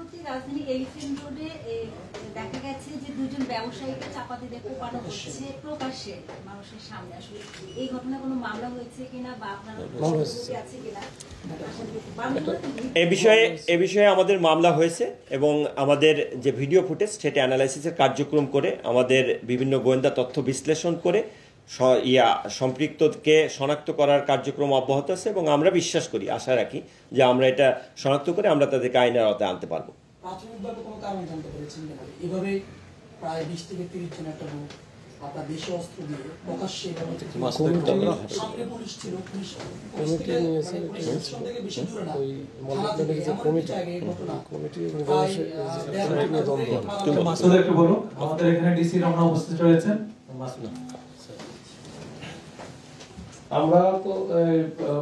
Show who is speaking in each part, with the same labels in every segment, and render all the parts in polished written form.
Speaker 1: সম্প্রতি রাজধানী এলিফ্যান্ট রোডে দেখা গেছে যে দুজন ব্যবসায়ীকে চাপাতি দিয়ে কোপানো হচ্ছে প্রকাশ্যে মানুষের সামনে। আসলে এই ঘটনা কোনো মামলা হয়েছে কিনা বা আপনার আছে কিনা?
Speaker 2: এ বিষয়ে আমাদের মামলা হয়েছে এবং আমাদের যে ভিডিও ফুটেজ সেটা অ্যানালাইসিসের কার্যক্রম করে আমাদের বিভিন্ন গোয়েন্দা তথ্য বিশ্লেষণ করে সম্পৃক্তকে শনাক্ত করার কার্যক্রম অব্যাহত আছে এবং আমরা বিশ্বাস করি, আশা রাখি যে আমরা এটা শনাক্ত করে আমরা তাদেরকে আইনের আওতায় আনতে পারবো।
Speaker 3: প্রাথমিকভাবে কোনো কারণ জানতে পেরেছেন এভাবে প্রায় 20 থেকে 30 জন একটা লোক আপনার দেশে অস্ত্র দিয়ে প্রকাশ্যে সামনে পুলিশ ছিল, পুলিশ থেকে বেশি দূরে না
Speaker 4: মাসুদকে বলুন, আমাদের এখানে ডিসি রমনা উপস্থিত রয়েছেন।
Speaker 5: আমরা তো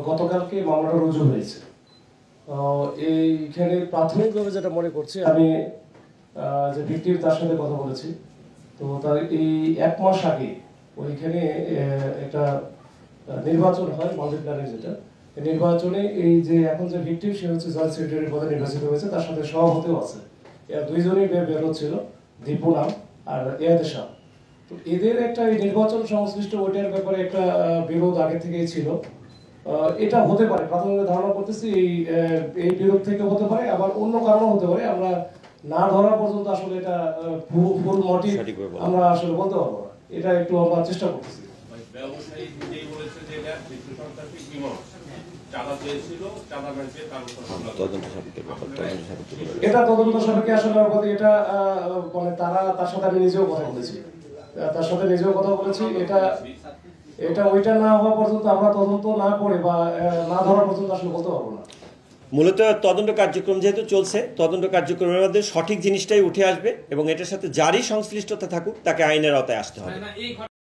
Speaker 5: গতকালকে মামলাটা রুজু হয়েছে। এইখানে প্রাথমিকভাবে যেটা মনে করছি, আমি যে ভিক্টিম তার সাথে কথা বলেছি, তো তার এই 1 মাস আগে ওইখানে একটা নির্বাচন হয় মাল্টি প্ল্যানের, যেটা নির্বাচনে এই যে এখন যে ভিক্টিম সে হচ্ছে জয়েন্ট সেক্রেটারি পদে নির্বাচিত হয়েছে, তার সাথে সভাপতিও আছে। এরা দুইজনই বেরোচ্ছিল, দীপু নাম আর এয়াদেশা। তো এদের একটা এই নির্বাচন সংশ্লিষ্ট ওইটার ব্যাপারে একটা বিরোধ আগে থেকেই ছিল। এটা হতে পারে, প্রাথমিক ধারণা করতেছি এই বিরোধ থেকে হতে পারে, আবার অন্য কারণও হতে পারে। আমরা না ধরা পর্যন্ত আসলে এটা ফুল মোটিভ আমরা আসলে বলতে পারবো না, এটা একটু আমরা চেষ্টা করতেছি। এটা তদন্ত সাপেক্ষে আসলে এটা মানে তার সাথে আমি নিজেও কথা বলেছি, এটা ওইটা না হওয়া পর্যন্ত আমরা তদন্ত না করে বা না ধরা পর্যন্ত আসলে বলতে পারবো না।
Speaker 2: মূলত তদন্ত কার্যক্রম যেহেতু চলছে, তদন্ত কার্যক্রমের মধ্যে সঠিক জিনিসটাই উঠে আসবে এবং এটার সাথে যারই সংশ্লিষ্টতা থাকুক তাকে আইনের আওতায় আসতে হবে।